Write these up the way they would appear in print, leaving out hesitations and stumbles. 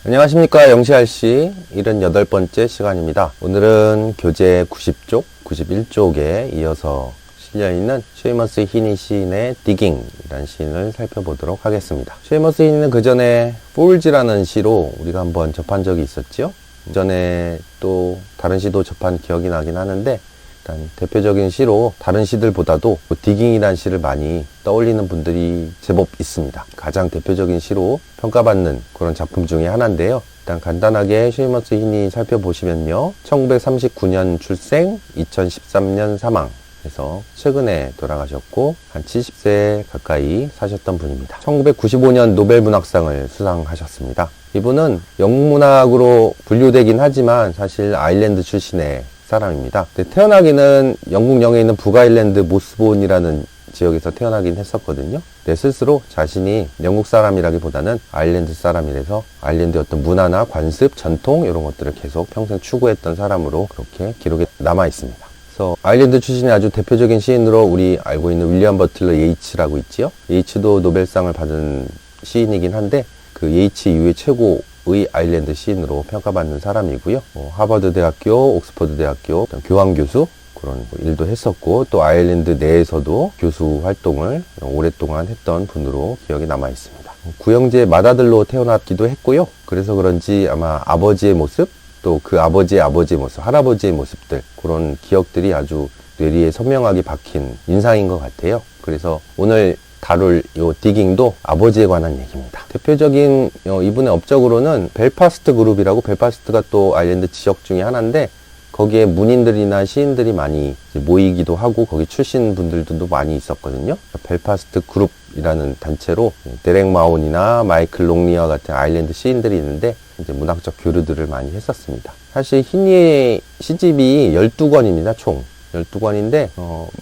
안녕하십니까. 영시할씨 78번째 시간입니다. 오늘은 교재 90쪽, 91쪽에 이어서 실려있는 쉐이머스 히니 시인의 디깅이라는 시인을 살펴보도록 하겠습니다. 쉐이머스 히니는 그 전에 폴즈라는 시로 우리가 한번 접한 적이 있었죠. 그 전에 또 다른 시도 접한 기억이 나긴 하는데, 일단 대표적인 시로 다른 시들보다도 디깅이라는 시를 많이 떠올리는 분들이 제법 있습니다. 가장 대표적인 시로 평가받는 그런 작품 중에 하나인데요. 일단 간단하게 쉐이머스 히니 살펴보시면요, 1939년 출생, 2013년 사망 해서 최근에 돌아가셨고 한 70세 가까이 사셨던 분입니다. 1995년 노벨문학상을 수상하셨습니다. 이분은 영문학으로 분류되긴 하지만 사실 아일랜드 출신의 사람입니다. 태어나기는 영국 영해에 있는 북아일랜드 모스본이라는 지역에서 태어나긴 했었거든요. 스스로 자신이 영국 사람이라기보다는 아일랜드 사람이라서 아일랜드의 어떤 문화나 관습, 전통 이런 것들을 계속 평생 추구했던 사람으로 그렇게 기록에 남아 있습니다. 그래서 아일랜드 출신의 아주 대표적인 시인으로 우리 알고 있는 윌리엄 버틀러 예이츠라고 있지요. 예이츠도 노벨상을 받은 시인이긴 한데 그 예이츠 이후의 최고의 아일랜드 시인으로 평가받는 사람이고요. 하버드 대학교, 옥스퍼드 대학교 교환 교수 그런 일도 했었고, 또 아일랜드 내에서도 교수 활동을 오랫동안 했던 분으로 기억이 남아 있습니다. 구형제 맏아들로 태어났기도 했고요. 그래서 그런지 아마 아버지의 모습, 또 그 아버지의 모습, 할아버지의 모습들, 그런 기억들이 아주 뇌리에 선명하게 박힌 인상인 것 같아요. 그래서 오늘 다룰 요 디깅도 아버지에 관한 얘기입니다. 대표적인 이분의 업적으로는 벨파스트 그룹이라고, 벨파스트가 또 아일랜드 지역 중에 하나인데 거기에 문인들이나 시인들이 많이 모이기도 하고 거기 출신 분들도 많이 있었거든요. 벨파스트 그룹이라는 단체로 데렉 마온이나 마이클 롱리와 같은 아일랜드 시인들이 있는데 이제 문학적 교류들을 많이 했었습니다. 사실 히니의 시집이 12권입니다. 총 12권인데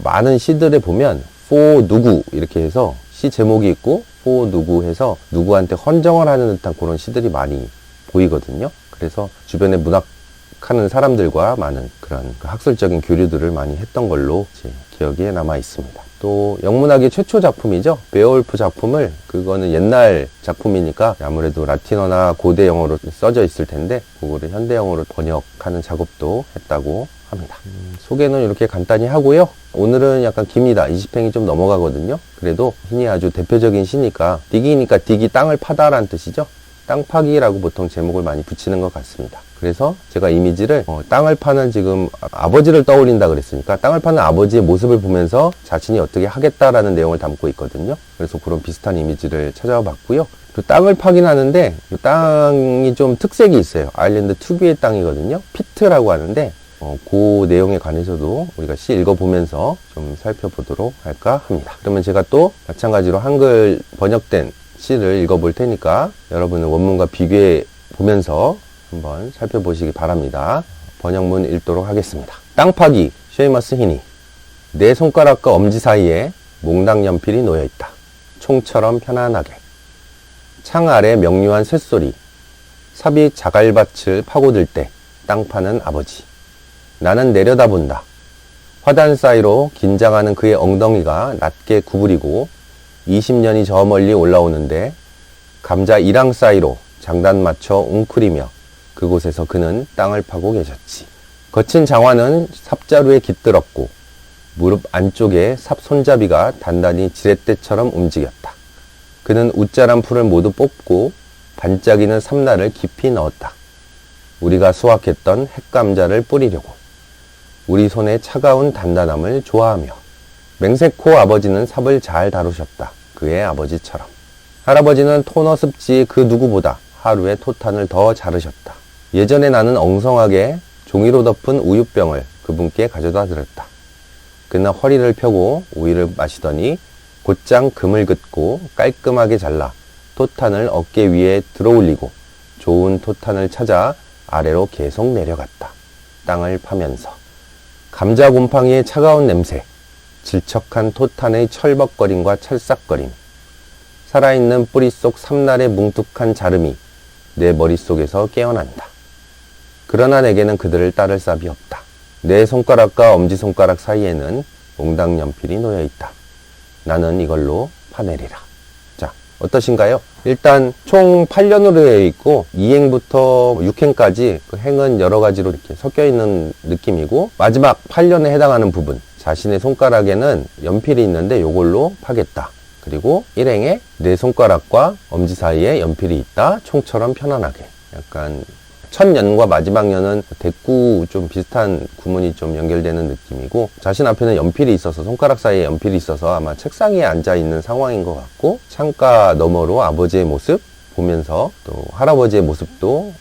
많은 시들에 보면 for 누구 이렇게 해서 시 제목이 있고 for 누구 해서 누구한테 헌정을 하는 듯한 그런 시들이 많이 보이거든요. 그래서 주변에 문학하는 사람들과 많은 그런 학술적인 교류들을 많이 했던 걸로 제 기억에 남아 있습니다. 또 영문학의 최초 작품이죠. 베어울프 작품을, 그거는 옛날 작품이니까 아무래도 라틴어나 고대 영어로 써져 있을 텐데 그거를 현대 영어로 번역하는 작업도 했다고 합니다. 소개는 이렇게 간단히 하고요. 오늘은 약간 깁니다. 20행이 좀 넘어가거든요. 그래도 히니 아주 대표적인 시니까, 디기니까 디기 땅을 파다라는 뜻이죠. 땅 파기라고 보통 제목을 많이 붙이는 것 같습니다. 그래서 제가 이미지를 땅을 파는, 지금 아버지를 떠올린다 그랬으니까 땅을 파는 아버지의 모습을 보면서 자신이 어떻게 하겠다라는 내용을 담고 있거든요. 그래서 그런 비슷한 이미지를 찾아와 봤고요. 또 땅을 파긴 하는데 이 땅이 좀 특색이 있어요. 아일랜드 특유의 땅이거든요. 피트라고 하는데 그 내용에 관해서도 우리가 시 읽어보면서 좀 살펴보도록 할까 합니다. 그러면 제가 또 마찬가지로 한글 번역된 시를 읽어볼 테니까 여러분은 원문과 비교해 보면서 한번 살펴보시기 바랍니다. 번역문 읽도록 하겠습니다. 땅 파기, 쉐이머스 히니. 내 손가락과 엄지 사이에 몽당 연필이 놓여있다. 총처럼 편안하게. 창 아래 명료한 쇳소리. 삽이 자갈밭을 파고들 때 땅 파는 아버지. 나는 내려다본다. 화단 사이로 긴장하는 그의 엉덩이가 낮게 구부리고 20년이 저 멀리 올라오는데 감자 이랑 사이로 장단 맞춰 웅크리며 그곳에서 그는 땅을 파고 계셨지. 거친 장화는 삽자루에 깃들었고 무릎 안쪽에 삽 손잡이가 단단히 지렛대처럼 움직였다. 그는 웃자란 풀을 모두 뽑고 반짝이는 삽날을 깊이 넣었다. 우리가 수확했던 핵감자를 뿌리려고. 우리 손의 차가운 단단함을 좋아하며. 맹세코 아버지는 삽을 잘 다루셨다. 그의 아버지처럼. 할아버지는 토너습지 그 누구보다 하루에 토탄을 더 자르셨다. 예전에 나는 엉성하게 종이로 덮은 우유병을 그분께 가져다 드렸다. 그는 허리를 펴고 우유를 마시더니 곧장 금을 긋고 깔끔하게 잘라 토탄을 어깨 위에 들어올리고 좋은 토탄을 찾아 아래로 계속 내려갔다. 땅을 파면서. 감자 곰팡이의 차가운 냄새, 질척한 토탄의 철벅거림과 찰싹거림, 살아있는 뿌리 속 삼날의 뭉툭한 자름이 내 머릿속에서 깨어난다. 그러나 내게는 그들을 따를 삽이 없다. 내 손가락과 엄지손가락 사이에는 몽당 연필이 놓여있다. 나는 이걸로 파내리라. 자, 어떠신가요? 일단 총 8년으로 되어 있고 2행부터 6행까지 그 행은 여러 가지로 이렇게 섞여 있는 느낌이고, 마지막 8년에 해당하는 부분, 자신의 손가락에는 연필이 있는데 요걸로 파겠다. 그리고 1행에 내 손가락과 엄지 사이에 연필이 있다. 총처럼 편안하게. 약간 첫 년과 마지막 년은 대꾸 좀 비슷한 구문이 좀 연결되는 느낌이고, 자신 앞에는 연필이 있어서, 손가락 사이에 연필이 있어서 아마 책상 위에 앉아 있는 상황인 것 같고, 창가 너머로 아버지의 모습 보면서 또 할아버지의 모습도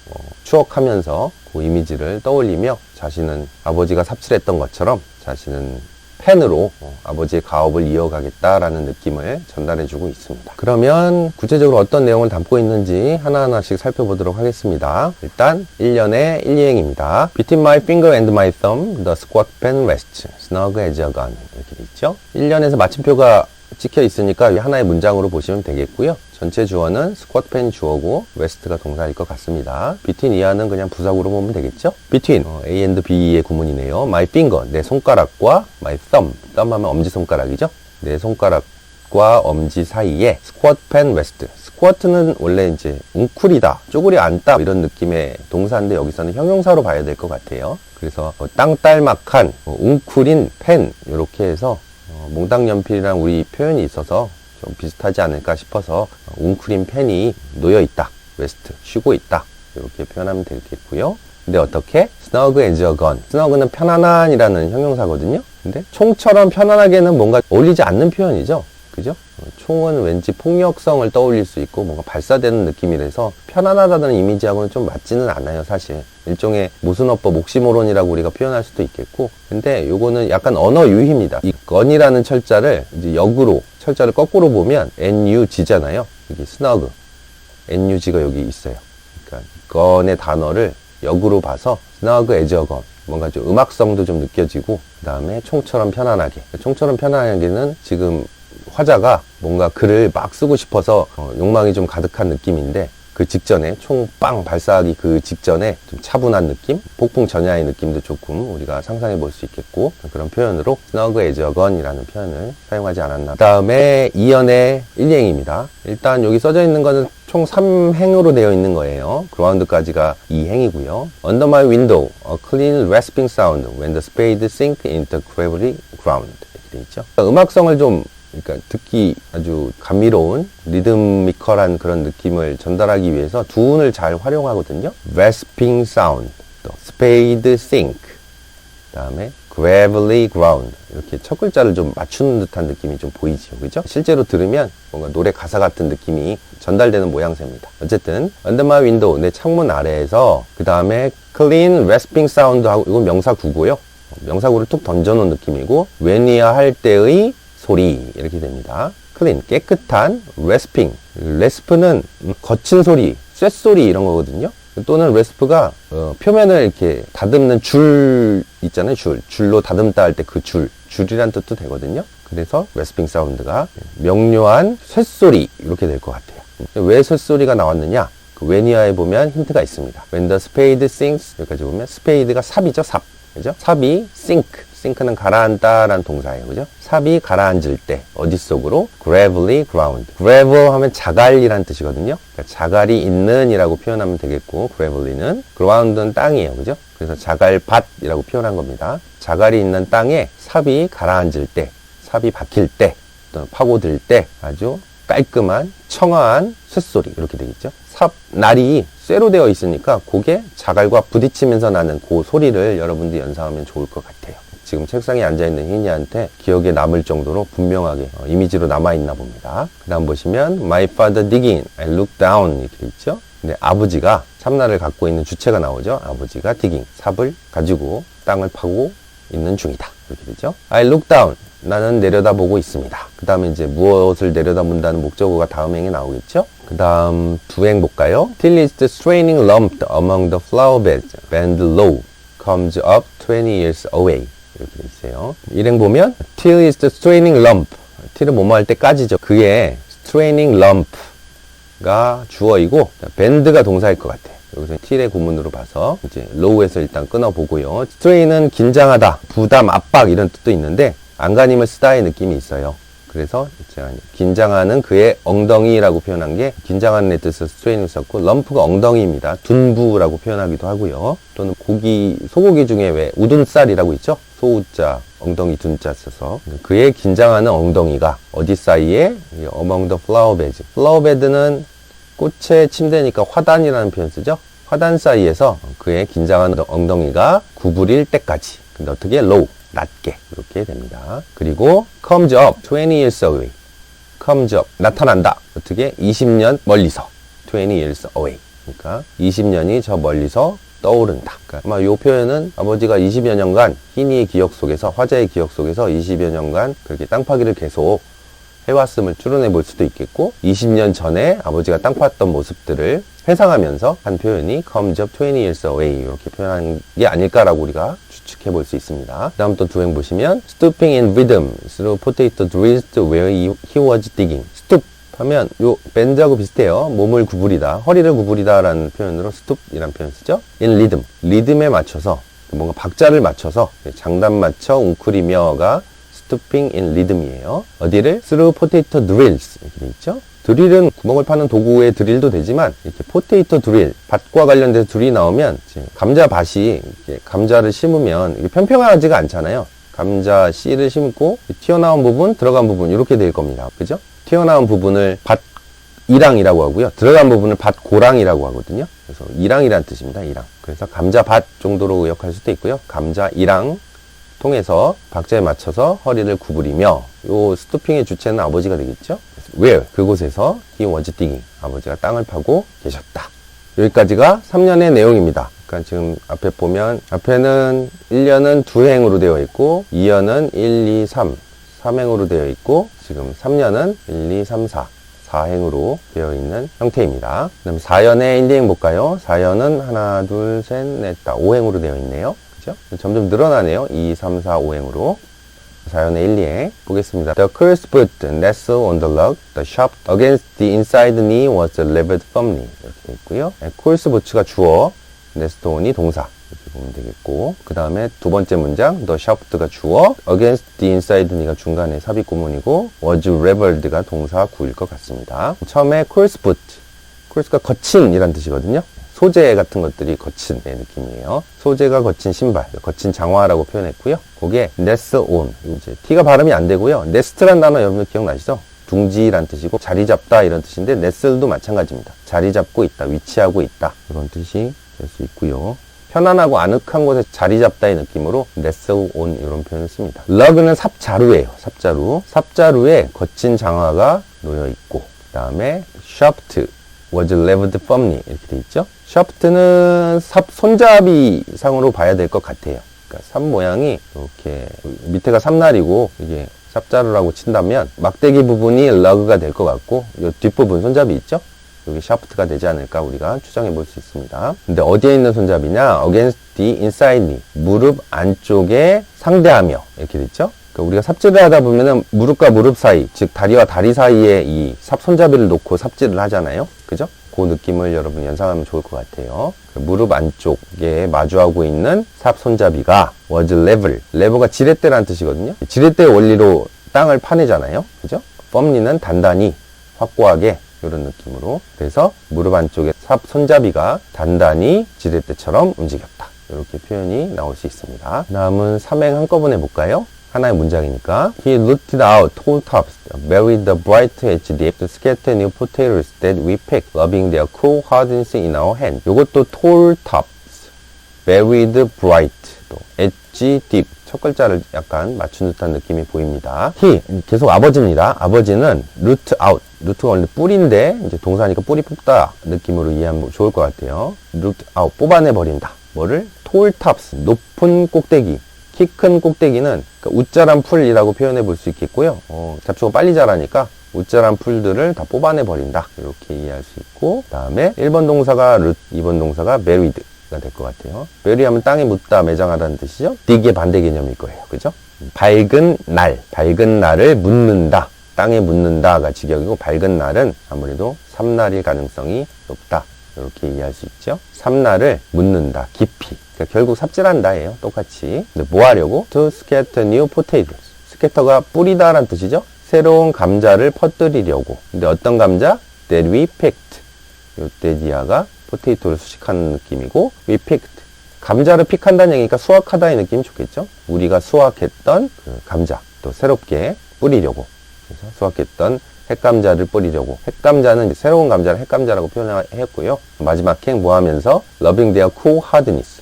추억하면서 그 이미지를 떠올리며, 자신은 아버지가 삽질했던 것처럼 자신은 펜으로 아버지의 가업을 이어가겠다라는 느낌을 전달해주고 있습니다. 그러면 구체적으로 어떤 내용을 담고 있는지 하나하나씩 살펴보도록 하겠습니다. 일단 1년의 1, 2행입니다. Between my finger and my thumb, the squat pen rests, snug as a gun. 이렇게 돼 있죠. 1년에서 마침표가 찍혀 있으니까 하나의 문장으로 보시면 되겠고요. 전체 주어는 스쿼트 펜이 주어고 rest가 동사일 것 같습니다. between 이하는 그냥 부사구로 보면 되겠죠. between A and B의 구문이네요. my finger, 내 손가락과 my thumb, thumb 하면 엄지손가락이죠. 내 손가락과 엄지 사이에 squat pen rest. 스쿼트는 원래 이제 웅크리다, 쪼그려 앉다 이런 느낌의 동사인데, 여기서는 형용사로 봐야 될 것 같아요. 그래서 땅딸막한 웅크린 펜, 이렇게 해서 몽땅 연필이랑 우리 표현이 있어서 좀 비슷하지 않을까 싶어서 웅크린 펜이 놓여있다, 레스트, 쉬고 있다, 이렇게 표현하면 되겠고요. 근데 어떻게? snug as a gun. snug는 편안한이라는 형용사거든요. 근데 총처럼 편안하게는 뭔가 어울리지 않는 표현이죠. 그죠? 총은 왠지 폭력성을 떠올릴 수 있고 뭔가 발사되는 느낌이라서 편안하다는 이미지하고는 좀 맞지는 않아요, 사실. 일종의 모순어법, 옥시모론이라고 우리가 표현할 수도 있겠고, 근데 요거는 약간 언어 유희입니다. 이 건이라는 철자를 이제 역으로, 철자를 거꾸로 보면 NUG잖아요. 여기 snug, NUG가 여기 있어요. 그러니까 건의 단어를 역으로 봐서 snug as a gun. 뭔가 좀 음악성도 좀 느껴지고, 그 다음에 총처럼 편안하게. 총처럼 편안하게는 지금 화자가 뭔가 글을 막 쓰고 싶어서 욕망이 좀 가득한 느낌인데, 그 직전에 총 빵 발사하기 그 직전에 좀 차분한 느낌, 폭풍 전야의 느낌도 조금 우리가 상상해 볼 수 있겠고, 그런 표현으로 snug as a gun이라는 표현을 사용하지 않았나. 그 다음에 2연의 1, 2행입니다. 일단 여기 써져 있는 거는 총 3행으로 되어 있는 거예요. ground까지가 2행이고요. Under my window, a clean rasping sound when the spade sink into gravelly ground. 이렇게 되어 있죠. 음악성을 좀, 그러니까 듣기 아주 감미로운 리드미컬한 그런 느낌을 전달하기 위해서 두 운을 잘 활용하거든요. rasping sound, 또 spade sink, 그 다음에 gravelly ground, 이렇게 첫 글자를 좀 맞추는 듯한 느낌이 좀 보이죠, 그죠? 실제로 들으면 뭔가 노래 가사 같은 느낌이 전달되는 모양새입니다. 어쨌든 under my window, 내 창문 아래에서, 그 다음에 clean rasping sound 하고, 이건 명사구고요. 명사구를 툭 던져놓은 느낌이고, when이야 할 때의 소리, 이렇게 됩니다. clean, 깨끗한, rasping, rasp는 거친 소리, 쇳소리 이런 거거든요. 또는 rasp가 표면을 이렇게 다듬는 줄 있잖아요. 줄로 다듬다 할 때 그 줄이란 뜻도 되거든요. 그래서 rasping 사운드가 명료한 쇳소리, 이렇게 될 것 같아요. 왜 쇳소리가 나왔느냐? 그 웨니아에 보면 힌트가 있습니다. When the spade sinks, 여기까지 보면 스페이드가 삽이죠, 삽. 그죠? 삽이 sink, sink는 가라앉다라는 동사예요. 그죠? 삽이 가라앉을 때 어디 속으로? gravelly ground. gravel 하면 자갈이라는 뜻이거든요. 그러니까 자갈이 있는 이라고 표현하면 되겠고, gravelly는 ground는 땅이에요. 그죠? 그래서 자갈밭이라고 표현한 겁니다. 자갈이 있는 땅에 삽이 가라앉을 때, 삽이 박힐 때, 또는 파고들 때 아주 깔끔한 청아한 쇳소리, 이렇게 되겠죠. 삽 날이 쇠로 되어 있으니까 그게 자갈과 부딪히면서 나는 그 소리를 여러분들 연상하면 좋을 것 같아요. 지금 책상에 앉아있는 희니한테 기억에 남을 정도로 분명하게 이미지로 남아있나 봅니다. 그 다음 보시면 My father digging, I look down, 이렇게 돼 있죠. 근데 아버지가, 참나를 갖고 있는 주체가 나오죠. 아버지가 digging, 삽을 가지고 땅을 파고 있는 중이다, 이렇게 되죠. I look down, 나는 내려다보고 있습니다. 그 다음에 이제 무엇을 내려다본다는 목적어가 다음 행에 나오겠죠. 그 다음 두 행 볼까요? Till is the straining lump among the flower beds, bend low, comes up 20 years away. 이렇게 돼 있어요. 일행 보면 till is the straining lump, till은 뭐뭐 할 때까지죠. 그게 straining lump가 주어이고 band가 동사일 것 같아요. 여기서 till의 구문으로 봐서 이제 low에서 일단 끊어보고요. strain은 긴장하다, 부담, 압박 이런 뜻도 있는데 안간힘을 쓰다의 느낌이 있어요. 그래서 긴장하는 그의 엉덩이라고 표현한 게 긴장하는 의 뜻을 스트레인을 썼고 럼프가 엉덩이입니다. 둔부라고 표현하기도 하고요. 또는 고기, 소고기 중에 왜 우둔살이라고 있죠? 소우자, 엉덩이 둔자 써서 그의 긴장하는 엉덩이가 어디 사이에? among the flower beds. flower bed는 꽃의 침대니까 화단이라는 표현 쓰죠? 화단 사이에서 그의 긴장하는 엉덩이가 구부릴 때까지. 근데 어떻게? low, 낮게 이렇게 됩니다. 그리고 comes up 20 years away. comes up, 나타난다. 어떻게? 20년 멀리서 20 years away. 그러니까 20년이 저 멀리서 떠오른다. 그러니까 아마 이 표현은 아버지가 20여 년간 희니의 기억 속에서, 화자의 기억 속에서 20여 년간 그렇게 땅 파기를 계속 해왔음을 추론해 볼 수도 있겠고, 20년 전에 아버지가 땅 팠던 모습들을 회상하면서 한 표현이 comes up 20 years away 이렇게 표현한 게 아닐까라고 우리가 추측해 볼 수 있습니다. 그 다음 또 두행 보시면 stooping in rhythm through potato drills where he was digging. stoop 하면 요 밴드하고 비슷해요. 몸을 구부리다, 허리를 구부리다 라는 표현으로 stoop이라는 표현 쓰죠. in rhythm, 리듬에 맞춰서 뭔가 박자를 맞춰서 장단 맞춰 웅크리며가 stooping in rhythm이에요. 어디를? through potato drills 이렇게 돼 있죠. 드릴은 구멍을 파는 도구의 드릴도 되지만 이렇게 포테이토 드릴, 밭과 관련돼서 드릴이 나오면 감자 밭이 이렇게 감자를 심으면 이게 평평하지가 않잖아요. 감자 씨를 심고 튀어나온 부분, 들어간 부분 이렇게 될 겁니다. 그죠? 튀어나온 부분을 밭이랑이라고 하고요. 들어간 부분을 밭고랑이라고 하거든요. 그래서 이랑이라는 뜻입니다. 이랑. 그래서 감자밭 정도로 의역할 수도 있고요. 감자 이랑 통해서 박자에 맞춰서 허리를 구부리며, 요 스토핑의 주체는 아버지가 되겠죠. where, 그곳에서 he was digging, 아버지가 땅을 파고 계셨다. 여기까지가 3년의 내용입니다. 그러니까 지금 앞에 보면 앞에는 1년은 2행으로 되어 있고 2년은 1, 2, 3, 3행으로 되어 있고 지금 3년은 1, 2, 3, 4, 4행으로 되어 있는 형태입니다. 그 다음에 4연의 1, 2행 볼까요? 4연은 하나, 둘, 셋, 넷, 다 5행으로 되어 있네요. 그죠? 점점 늘어나네요. 2, 3, 4, 5행으로. 4연의 1, 2행 보겠습니다. The curse boot nestled on the log. The shaft against the inside knee was levered firmly. 이렇게 되어 있고요. course boot가 주어, nestled이 동사. 이렇게 보면 되겠고, 그 다음에 두 번째 문장 the shaft가 주어, against the inside knee가 중간에 삽입 구문이고, was levered가 동사 구일 것 같습니다. 처음에 course boot, course가 거친이란 뜻이거든요. 소재 같은 것들이 거친 느낌이에요. 소재가 거친 신발, 거친 장화라고 표현했고요. 거기에 nest on, 이제 t가 발음이 안 되고요. nest란 단어 여러분 기억나시죠? 둥지란 뜻이고 자리 잡다 이런 뜻인데 nest도 마찬가지입니다. 자리 잡고 있다, 위치하고 있다 이런 뜻이 될 수 있고요. 편안하고 아늑한 곳에 자리 잡다의 느낌으로 nestle on 이런 표현을 씁니다. rug는 삽자루예요. 삽자루. 삽자루에 거친 장화가 놓여 있고, 그 다음에 shaft was levered firmly 이렇게 돼 있죠. 샤프트는 삽 손잡이 상으로 봐야 될 것 같아요. 그러니까 삽 모양이 이렇게 밑에가 삽날이고 이게 삽자루라고 친다면 막대기 부분이 러그가 될 것 같고 이 뒷부분 손잡이 있죠? 여기 샤프트가 되지 않을까 우리가 추정해 볼 수 있습니다. 근데 어디에 있는 손잡이냐? against the inside knee, 무릎 안쪽에 상대하며 이렇게 됐죠? 그러니까 우리가 삽질을 하다 보면은 무릎과 무릎 사이, 즉 다리와 다리 사이에 이 삽 손잡이를 놓고 삽질을 하잖아요. 그죠? 그 느낌을 여러분 연상하면 좋을 것 같아요. 무릎 안쪽에 마주하고 있는 삽 손잡이가 was level. level가 지렛대라는 뜻이거든요. 지렛대의 원리로 땅을 파내잖아요. 그죠? firmly는 단단히, 확고하게 이런 느낌으로. 그래서 무릎 안쪽에 삽 손잡이가 단단히 지렛대처럼 움직였다. 이렇게 표현이 나올 수 있습니다. 다음은 3행 한꺼번에 볼까요? 하나의 문장이니까. He rooted out tall tops, buried the bright edge deep, to scatter new potatoes that we picked, rubbing their cool hardness in our hand. 요것도 tall tops, buried bright, 또 edge deep. 첫 글자를 약간 맞춘 듯한 느낌이 보입니다. He, 계속 아버지입니다. 아버지는 root out. 루트가 원래 뿌리인데, 이제 동사니까 뿌리 뽑다 느낌으로 이해하면 좋을 것 같아요. root out, 뽑아내버린다. 뭐를? tall tops, 높은 꼭대기. 키 큰 꼭대기는 그러니까 웃자란 풀이라고 표현해 볼 수 있겠고요. 잡초가 빨리 자라니까 웃자란 풀들을 다 뽑아내 버린다. 이렇게 이해할 수 있고, 그 다음에 1번 동사가 root, 2번 동사가 buried가 될 것 같아요. bury 하면 땅에 묻다, 매장하다는 뜻이죠. dig의 반대 개념일 거예요. 그죠? 밝은 날을 묻는다. 땅에 묻는다가 직역이고, 밝은 날은 아무래도 삼날일 가능성이 높다. 이렇게 이해할 수 있죠. 삼날을 묻는다, 깊이. 그러니까 결국 삽질한다예요. 똑같이. 근데 뭐 하려고? To scatter new potatoes. scatter가 뿌리다라는 뜻이죠. 새로운 감자를 퍼뜨리려고. 근데 어떤 감자? That we picked. 요때 디아가 포테이토를 수식하는 느낌이고, we picked. 감자를 픽한다는 얘기니까 수확하다의 느낌이 좋겠죠? 우리가 수확했던 그 감자, 또 새롭게 뿌리려고. 그래서 수확했던 핵감자를 뿌리려고. 핵감자는 새로운 감자를 핵감자라고 표현했고요. 마지막 행 뭐 하면서? Loving their cool hardness.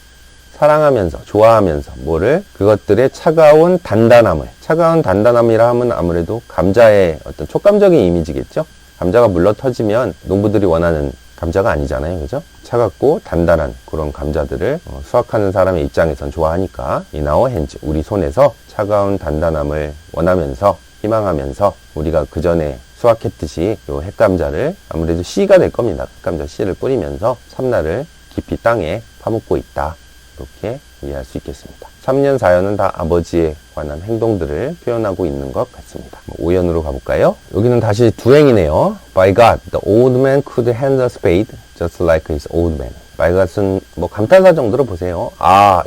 사랑하면서, 좋아하면서, 뭐를? 그것들의 차가운 단단함을. 차가운 단단함이라 하면 아무래도 감자의 어떤 촉감적인 이미지겠죠? 감자가 물러 터지면 농부들이 원하는 감자가 아니잖아요. 그죠? 차갑고 단단한 그런 감자들을 수확하는 사람의 입장에선 좋아하니까 in our hands, 우리 손에서 차가운 단단함을 원하면서, 희망하면서 우리가 그 전에 수확했듯이 요 핵감자를 아무래도 씨가 될 겁니다. 핵감자 씨를 뿌리면서 참나를 깊이 땅에 파묻고 있다. 이렇게 이해할 수 있겠습니다. 3년, 4년은 다 아버지에 관한 행동들을 표현하고 있는 것 같습니다. 5년으로 가볼까요? 여기는 다시 두 행이네요. By God, the old man could handle a spade just like his old man. By God은 뭐 감탄사 정도로 보세요.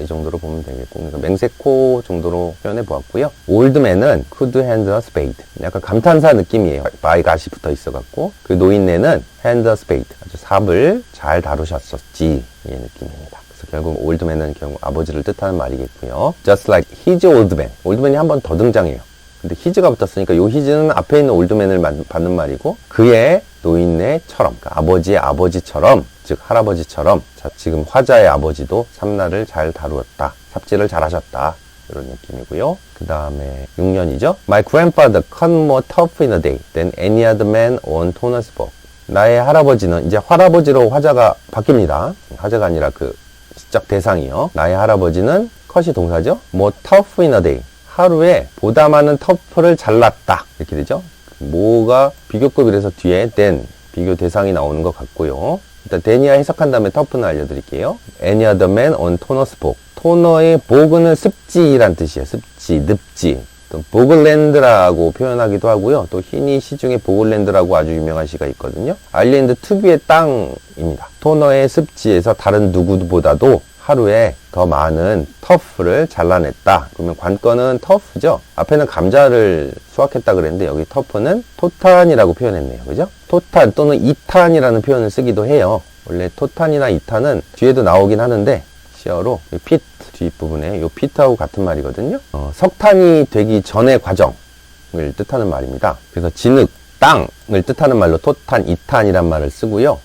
이 정도로 보면 되겠고, 그러니까 맹세코 정도로 표현해 보았고요. Old man은 could handle a spade. 약간 감탄사 느낌이에요. By God이 붙어 있어갖고, 그 노인네는 handle a spade. 아주 삽을 잘 다루셨었지. 이 느낌입니다. 결국 올드맨은 결국 아버지를 뜻하는 말이겠고요. Just like his old man. 올드맨이 한 번 더 등장해요. 근데 his가 붙었으니까 요 his는 앞에 있는 올드맨을 받는 말이고, 그의 노인네처럼, 그러니까 아버지의 아버지처럼, 즉 할아버지처럼, 자, 지금 화자의 아버지도 삼나를 잘 다루었다. 삽질을 잘 하셨다. 이런 느낌이고요. 그 다음에 6년이죠. My grandfather cut more tough in a day than any other man on Tonersburg. 나의 할아버지는 이제 할아버지로 화자가 바뀝니다. 화자가 아니라 그 시적 대상이요. 나의 할아버지는 컷이 동사죠. 뭐 tough in a day. 하루에 보다 많은 터프를 잘랐다. 이렇게 되죠. 뭐가 비교급이라서 뒤에 than 비교 대상이 나오는 것 같고요. 일단 than이야 해석한 다음에 터프는 알려드릴게요. Any other man on Toner's book. 토너의 보그는 습지란 뜻이에요. 습지, 늪지. 또 보글랜드라고 표현하기도 하고요. 또 흰이 시 중에 보글랜드라고 아주 유명한 시가 있거든요. 아일랜드 특유의 땅입니다. 토너의 습지에서 다른 누구보다도 하루에 더 많은 터프를 잘라냈다. 그러면 관건은 터프죠. 앞에는 감자를 수확했다 그랬는데 여기 터프는 토탄이라고 표현했네요. 그죠? 토탄 또는 이탄이라는 표현을 쓰기도 해요. 원래 토탄이나 이탄은 뒤에도 나오긴 하는데 시어로 피트 뒷부분에 요 피트하고 같은 말이거든요. 석탄이 되기 전의 과정을 뜻하는 말입니다. 그래서 진흙, 땅을 뜻하는 말로 토탄, 이탄이란 말을 쓰고요.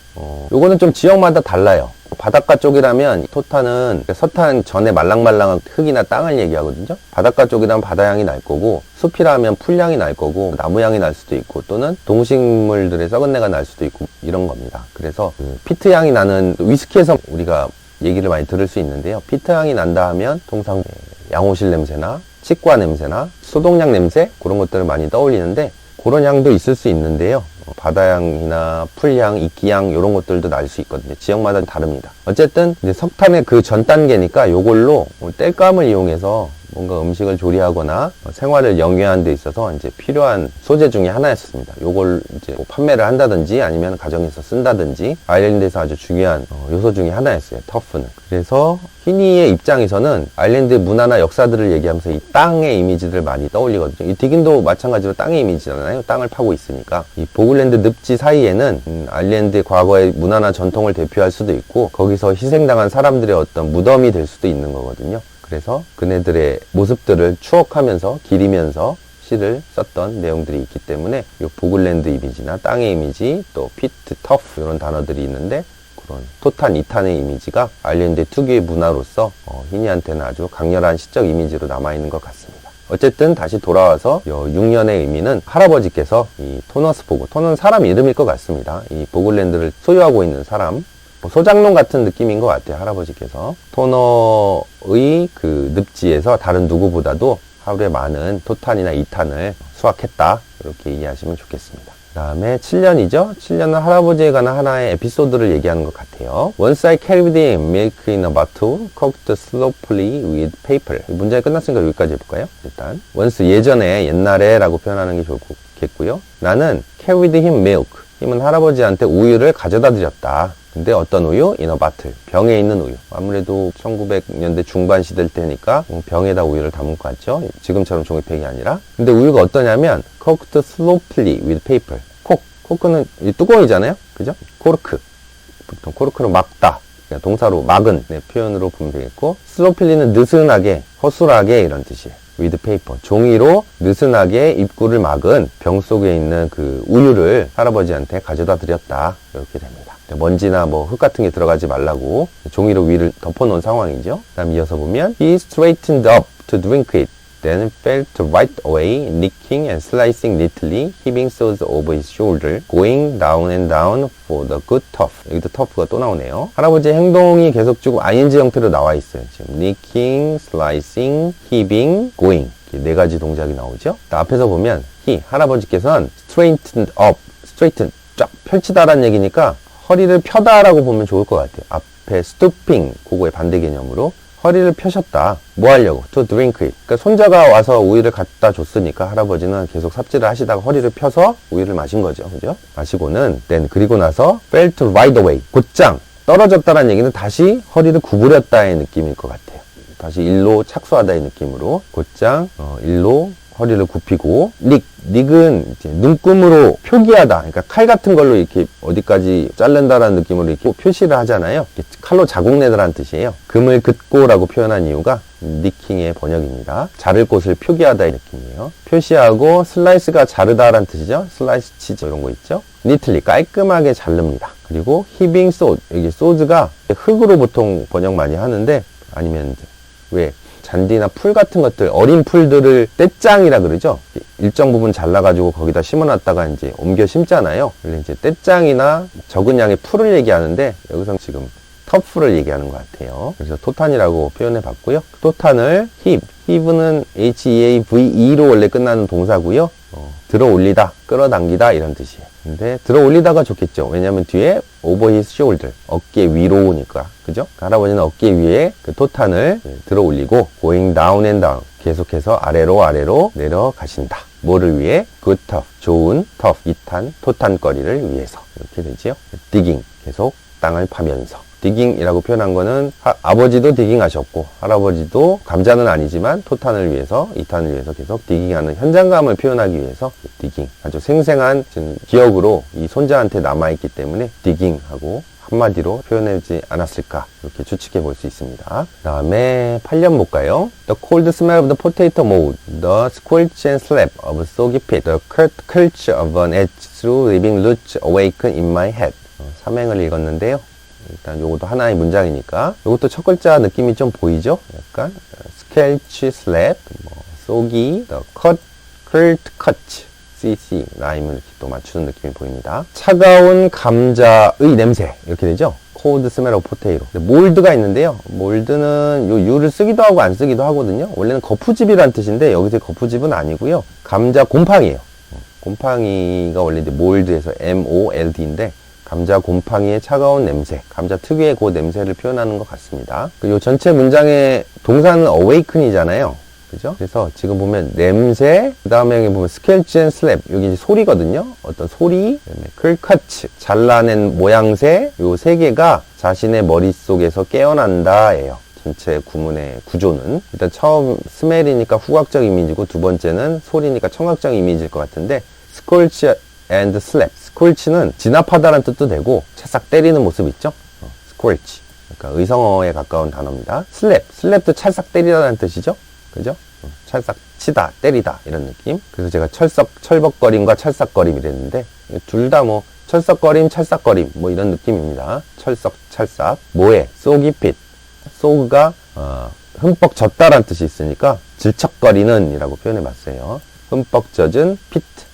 요거는 좀 지역마다 달라요. 바닷가 쪽이라면 토탄은 서탄 전에 말랑말랑한 흙이나 땅을 얘기하거든요. 바닷가 쪽이라면 바다향이 날 거고, 숲이라면 풀향이 날 거고, 나무향이 날 수도 있고, 또는 동식물들의 썩은 내가 날 수도 있고, 이런 겁니다. 그래서 피트향이 나는 위스키에서 우리가 얘기를 많이 들을 수 있는데요. 피트향이 난다 하면 통상 양호실 냄새나 치과 냄새나 소독약 냄새 그런 것들을 많이 떠올리는데 그런 향도 있을 수 있는데요. 바다향이나 풀향, 이끼향 이런 것들도 날 수 있거든요. 지역마다 다릅니다. 어쨌든 이제 석탄의 그 전 단계니까 요걸로 땔감을 이용해서 뭔가 음식을 조리하거나 생활을 영위하는 데 있어서 이제 필요한 소재 중에 하나였습니다. 요걸 이제 뭐 판매를 한다든지 아니면 가정에서 쓴다든지 아일랜드에서 아주 중요한 요소 중에 하나였어요. 터프는. 그래서 히니의 입장에서는 아일랜드의 문화나 역사들을 얘기하면서 이 땅의 이미지를 많이 떠올리거든요. 이 디긴도 마찬가지로 땅의 이미지잖아요. 땅을 파고 있으니까. 이 보글랜드 늪지 사이에는 아일랜드의 과거의 문화나 전통을 대표할 수도 있고 거기서 희생당한 사람들의 어떤 무덤이 될 수도 있는 거거든요. 그래서 그네들의 모습들을 추억하면서 기리면서 시를 썼던 내용들이 있기 때문에 이 보글랜드 이미지나 땅의 이미지 또 피트, 터프 이런 단어들이 있는데 그런 토탄, 이탄의 이미지가 아일랜드의 특유의 문화로서 히니한테는 아주 강렬한 시적 이미지로 남아있는 것 같습니다. 어쨌든 다시 돌아와서 6년의 의미는 할아버지께서 이 토너스보그, 토너는 사람 이름일 것 같습니다. 이 보글랜드를 소유하고 있는 사람, 소장농 같은 느낌인 것 같아요. 할아버지께서 토너의 그 늪지에서 다른 누구보다도 하루에 많은 토탄이나 이탄을 수확했다. 이렇게 이해하시면 좋겠습니다. 그 다음에 7년이죠. 7년은 할아버지에 관한 하나의 에피소드를 얘기하는 것 같아요. Once I carried in milk in a bottle, cooked slowly with paper. 문장이 끝났으니까 여기까지 해볼까요? 일단 once 예전에, 옛날에 라고 표현하는 게 좋겠고요. 나는 carried him milk. 힘은 할아버지한테 우유를 가져다 드렸다. 근데 어떤 우유? in a bottle. 병에 있는 우유. 아무래도 1900년대 중반 시대일 때니까 병에다 우유를 담은 것 같죠? 지금처럼 종이팩이 아니라. 근데 우유가 어떠냐면 cooked slowly with paper. 코크는 뚜껑이잖아요. 그죠? 코르크. 보통 코르크로 막다. 그냥 동사로 막은 표현으로 보면 되겠고, slowly는 느슨하게, 허술하게 이런 뜻이에요. with paper. 종이로 느슨하게 입구를 막은 병 속에 있는 그 우유를 할아버지한테 가져다 드렸다. 이렇게 됩니다. 먼지나 뭐 흙 같은 게 들어가지 말라고 종이로 위를 덮어놓은 상황이죠. 다음 이어서 보면 he straightened up to drink it. Then fell right away, nicking and slicing neatly, heaving swords over his shoulder, going down and down for the good tough. 여기도 tough가 또 나오네요. 할아버지의 행동이 계속 지금 ing 형태로 나와 있어요. 지금 nicking, slicing, heaving, going. 네 가지 동작이 나오죠. 앞에서 보면 he, 할아버지께서는 straightened up, straighten, 쫙 펼치다라는 얘기니까 허리를 펴다라고 보면 좋을 것 같아요. 앞에 stooping, 그거의 반대 개념으로 허리를 펴셨다. 뭐 하려고? To drink it. 그러니까 손자가 와서 우유를 갖다 줬으니까 할아버지는 계속 삽질을 하시다가 허리를 펴서 우유를 마신 거죠. 그죠? 마시고는 then 그리고 나서 fell to right away. 곧장 떨어졌다는 얘기는 다시 허리를 구부렸다의 느낌일 것 같아요. 다시 일로 착수하다의 느낌으로 곧장 일로 허리를 굽히고 닉은 이제 눈금으로 표기하다. 그러니까 칼 같은 걸로 이렇게 어디까지 자른다라는 느낌으로 이렇게 표시를 하잖아요. 칼로 자국 내다라는 뜻이에요. 금을 긋고라고 표현한 이유가 니킹의 번역입니다. 자를 곳을 표기하다의 느낌이에요. 표시하고 슬라이스가 자르다라는 뜻이죠. 슬라이스 치즈 이런 거 있죠. 니틀리 깔끔하게 자릅니다. 그리고 히빙 소드, 여기 소드가 흙으로 보통 번역 많이 하는데 아니면 왜 잔디나 풀 같은 것들, 어린 풀들을 떼짱이라 그러죠. 일정 부분 잘라가지고 거기다 심어놨다가 이제 옮겨 심잖아요. 원래 이제 떼짱이나 적은 양의 풀을 얘기하는데 여기서 지금 터프를 얘기하는 것 같아요. 그래서 토탄이라고 표현해 봤고요. 토탄을 heave는 heave로 원래 끝나는 동사고요. 들어 올리다, 끌어당기다 이런 뜻이에요. 근데 들어 올리다가 좋겠죠. 왜냐면 뒤에 over his shoulder, 어깨 위로니까. 그죠? 할아버지는 어깨 위에 그 토탄을 들어 올리고 going down and down, 계속해서 아래로 내려가신다. 뭐를 위해? good tough, 좋은 tough, 이탄, 토탄거리를 위해서. 이렇게 되지요. digging, 계속 땅을 파면서. 디깅이라고 표현한 거는 아버지도 디깅 하셨고 할아버지도 감자는 아니지만 토탄을 위해서 이탄을 위해서 계속 디깅하는 현장감을 표현하기 위해서 디깅, 아주 생생한 기억으로 이 손자한테 남아있기 때문에 디깅하고 한마디로 표현하지 않았을까 이렇게 추측해 볼 수 있습니다. 그 다음에 8년 볼까요? The cold smell of the potato mold, the squelch and slap of soggy pit, the crunch of an edge through living roots awaken in my head. 삼행을 읽었는데요. 일단 요것도 하나의 문장이니까 요것도 첫 글자 느낌이 좀 보이죠? 약간 스켈치, 슬랩, 쏘기, 컷, 컬트, 커치, cc 라임을 이렇게 또 맞추는 느낌이 보입니다. 차가운 감자의 냄새 이렇게 되죠? cold smell of potato. 몰드가 있는데요. 몰드는 요 유를 쓰기도 하고 안 쓰기도 하거든요. 원래는 거푸집이란 뜻인데 여기서 거푸집은 아니고요. 감자 곰팡이에요. 곰팡이가 원래 이제 몰드에서 mold인데 감자 곰팡이의 차가운 냄새, 감자 특유의 그 냄새를 표현하는 것 같습니다. 이 전체 문장의 동사는 awaken이잖아요. 그죠? 그래서 지금 보면 냄새, 그 다음에 여기 보면 스켈치 앤 슬랩, 여기 이제 소리거든요. 어떤 소리, 클커츠, 잘라낸 모양새, 요 세 개가 자신의 머릿속에서 깨어난다예요. 전체 구문의 구조는. 일단 처음 스멜이니까 후각적 이미지고 두 번째는 소리니까 청각적 이미지일 것 같은데 스콜치 and slap. 스콜치는 진압하다라는 뜻도 되고 찰싹 때리는 모습 있죠? 스콜치. 그러니까 의성어에 가까운 단어입니다. 슬랩도 찰싹 때리다라는 뜻이죠? 그죠? 찰싹 치다, 때리다 이런 느낌. 그래서 제가 철벅거림과 찰싹거림 이랬는데 둘 다 뭐 철썩거림, 찰싹거림 뭐 이런 느낌입니다. 철썩, 찰싹. 뭐에? 쏘기핏. 쏘그가 흠뻑 젖다라는 뜻이 있으니까 질척거리는 이라고 표현해 봤어요. 흠뻑 젖은 피트.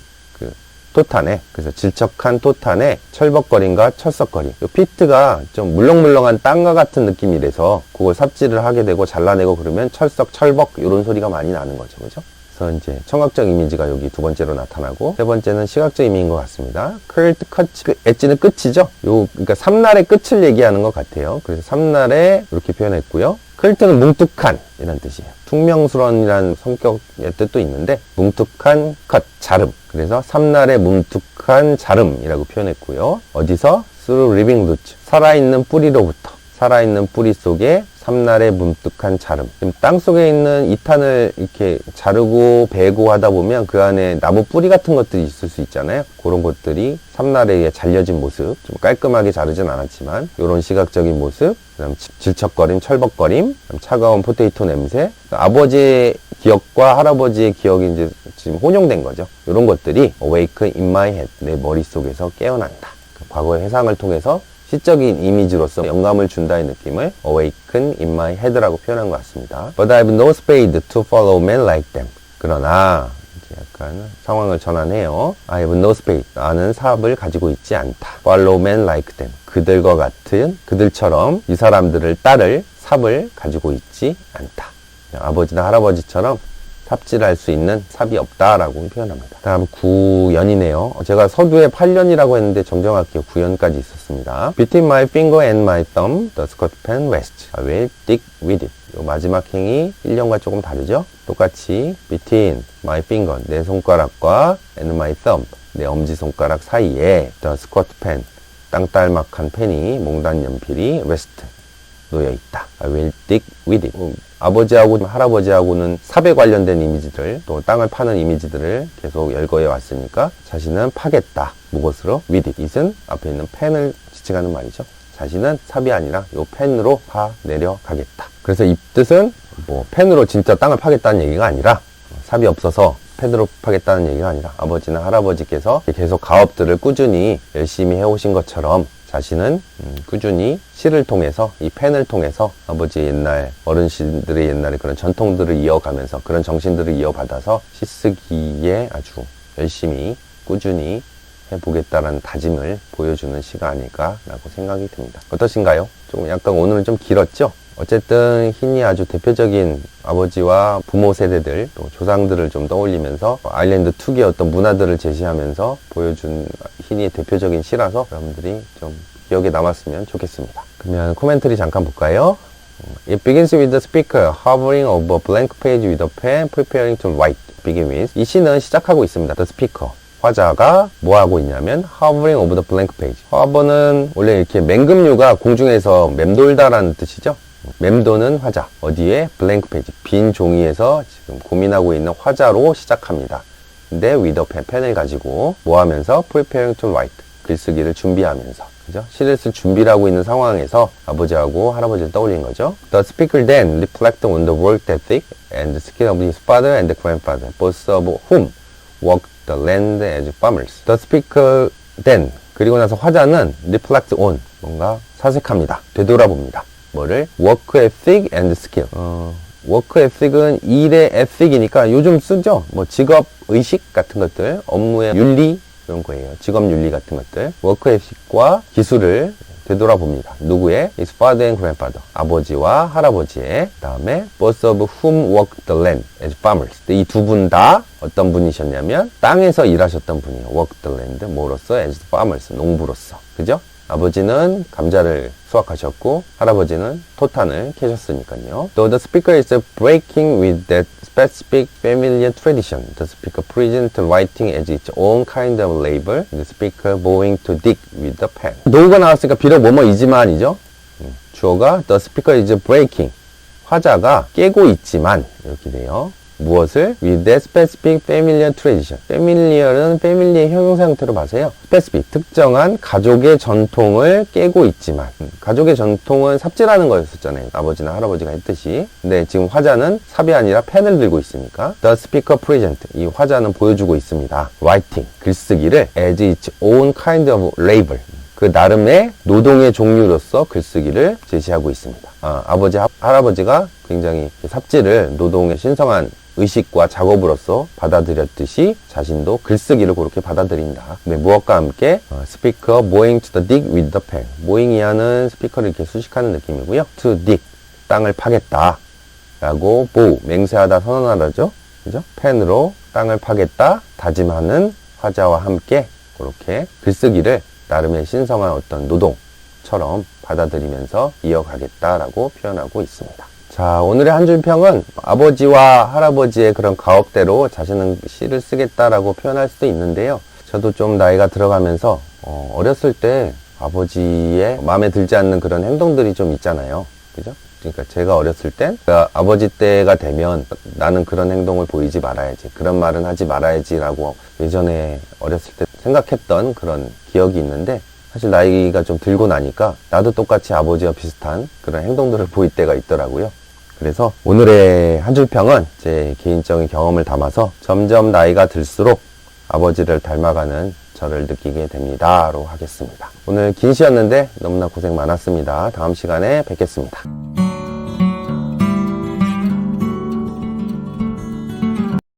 토탄에, 그래서 질척한 토탄에 철벅거림과 철썩거림. 이 피트가 좀 물렁물렁한 땅과 같은 느낌이라서 그걸 삽질을 하게 되고 잘라내고 그러면 철썩, 철벅 이런 소리가 많이 나는 거죠. 그죠? 그래서 이제 청각적 이미지가 여기 두 번째로 나타나고 세 번째는 시각적 이미지인 것 같습니다. curled cut, 엣지는 끝이죠. 그러니까 삼날의 끝을 얘기하는 것 같아요. 그래서 삼날에 이렇게 표현했고요. 혈트는 뭉툭한 이란 뜻이에요. 퉁명스러운이라는 성격의 뜻도 있는데 뭉툭한 컷, 자름. 그래서 삼날의 뭉툭한 자름이라고 표현했고요. 어디서? through living roots. 살아있는 뿌리로부터. 살아있는 뿌리 속에 삼날의 뭉툭한 자름. 지금 땅 속에 있는 이탄을 이렇게 자르고 베고 하다 보면 그 안에 나무 뿌리 같은 것들이 있을 수 있잖아요. 그런 것들이 삼날에 의해 잘려진 모습. 좀 깔끔하게 자르진 않았지만 이런 시각적인 모습. 그다음 질척거림, 철벅거림, 그다음 차가운 포테이토 냄새. 아버지의 기억과 할아버지의 기억이 이제 지금 혼용된 거죠. 이런 것들이 awaken in my head. 내 머릿속에서 깨어난다. 과거의 회상을 통해서 시적인 이미지로서 영감을 준다의 느낌을 awaken in my head라고 표현한 것 같습니다. But I have no spade to follow men like them. 그러나 이제 약간 상황을 전환해요. I have no spade. 나는 삽을 가지고 있지 않다. Follow men like them. 그들과 같은 그들처럼 이 사람들을 따를 삽을 가지고 있지 않다. 아버지나 할아버지처럼 삽질할 수 있는 삽이 없다라고 표현합니다. 다음 9연이네요. 제가 서두에 8년이라고 했는데 정정할게요. 9연까지 있었습니다. Between my finger and my thumb, the Scotch pen rests. I will dig with it. 요 마지막 행이 1년과 조금 다르죠? 똑같이 between my finger, 내 손가락과 and my thumb, 내 엄지손가락 사이에 the Scotch pen, 땅딸막한 펜이, 몽단 연필이 rest, 놓여 있다. I will dig with it. 아버지하고 할아버지하고는 삽에 관련된 이미지들, 또 땅을 파는 이미지들을 계속 열거해 왔으니까 자신은 파겠다. 무엇으로? with it. it은 앞에 있는 펜을 지칭하는 말이죠. 자신은 삽이 아니라 요 펜으로 파 내려가겠다. 그래서 이 뜻은 뭐 펜으로 진짜 땅을 파겠다는 얘기가 아니라, 삽이 없어서 펜으로 파겠다는 얘기가 아니라, 아버지나 할아버지께서 계속 가업들을 꾸준히 열심히 해오신 것처럼 자신은 꾸준히 실을 통해서, 이 펜을 통해서 아버지의 옛날, 어르신들의 옛날에 그런 전통들을 이어가면서, 그런 정신들을 이어받아서 시쓰기에 아주 열심히 꾸준히 해보겠다라는 다짐을 보여주는 시가 아닐까라고 생각이 듭니다. 어떠신가요? 조금 약간 오늘은 좀 길었죠? 어쨌든 흰이 아주 대표적인 아버지와 부모 세대들, 또 조상들을 좀 떠올리면서 아일랜드 특유의 어떤 문화들을 제시하면서 보여준 흰이의 대표적인 시라서 여러분들이 좀 기억에 남았으면 좋겠습니다. 그러면 코멘터리 잠깐 볼까요? It begins with the speaker hovering over a blank page with a pen preparing to write. Begin with. 이 시는 시작하고 있습니다. The speaker. 화자가 뭐 하고 있냐면 hovering over the blank page. hover는 원래 이렇게 맹금류가 공중에서 맴돌다라는 뜻이죠. 맴도는 화자. 어디에? blank page. 빈 종이에서 지금 고민하고 있는 화자로 시작합니다. 근데 with a pen, 펜을 가지고 뭐 하면서? preparing to write. 글쓰기를 준비하면서. 그죠? 시를 쓸 준비를 하고 있는 상황에서 아버지하고 할아버지를 떠올린 거죠. The speaker then reflected on the work ethic and the skill of his father and grandfather, both of whom worked the land as farmers. The speaker then, 그리고 나서 화자는 reflect on, 뭔가 사색합니다. 되돌아봅니다. 뭐를? work ethic and skill. work ethic은 일의 ethic이니까 요즘 쓰죠. 뭐 직업 의식 같은 것들, 업무의 윤리 그런 거예요. 직업 윤리 같은 것들. work ethic과 기술을 되돌아봅니다. 누구의? His father and grandfather. 아버지와 할아버지의. 다음에 both of whom worked the land as farmers. 이 두 분 다 어떤 분이셨냐면 땅에서 일하셨던 분이에요. worked the land. 뭐로서? as farmers. 농부로서. 그죠? 아버지는 감자를 수확하셨고 할아버지는 토탄을 캐셨으니까요. Though the speaker is breaking with that specific familiar tradition, the speaker presents writing as its own kind of labor, the speaker bowing to dig with the pen. 노가 나왔으니까 비록 뭐뭐이지만이죠. 주어가 the speaker is breaking. 화자가 깨고 있지만 이렇게 돼요. 무엇을? With that specific familiar tradition. familiar은 family의 형용 상태로 봐서요. specific, 특정한 가족의 전통을 깨고 있지만 가족의 전통은 삽질하는 거였었잖아요. 아버지나 할아버지가 했듯이. 근데 지금 화자는 삽이 아니라 펜을 들고 있으니까 the speaker present, 이 화자는 보여주고 있습니다. writing, 글쓰기를 as its own kind of labor. 그 나름의 노동의 종류로서 글쓰기를 제시하고 있습니다. 아버지, 할아버지가 굉장히 삽질을 노동의 신성한 의식과 작업으로서 받아들였듯이 자신도 글쓰기를 그렇게 받아들인다. 근데 무엇과 함께 speaker bowing to the dig with the pen. bowing이 하는 스피커를 이렇게 수식하는 느낌이고요. to dig, 땅을 파겠다 라고 bow, 맹세하다, 선언하다죠. 그죠? 펜으로 땅을 파겠다 다짐하는 화자와 함께 그렇게 글쓰기를 나름의 신성한 어떤 노동처럼 받아들이면서 이어가겠다라고 표현하고 있습니다. 자, 오늘의 한 줄 평은 아버지와 할아버지의 그런 가업대로 자신은 시를 쓰겠다라고 표현할 수도 있는데요. 저도 좀 나이가 들어가면서 어렸을 때 아버지의 마음에 들지 않는 그런 행동들이 좀 있잖아요. 그죠? 그러니까 제가 어렸을 땐 아버지 때가 되면 나는 그런 행동을 보이지 말아야지, 그런 말은 하지 말아야지라고 예전에 어렸을 때 생각했던 그런 기억이 있는데, 사실 나이가 좀 들고 나니까 나도 똑같이 아버지와 비슷한 그런 행동들을 보일 때가 있더라고요. 그래서 오늘의 한 줄 평은 제 개인적인 경험을 담아서 점점 나이가 들수록 아버지를 닮아가는 저를 느끼게 됩니다로 하겠습니다. 오늘 긴 시였는데 너무나 고생 많았습니다. 다음 시간에 뵙겠습니다.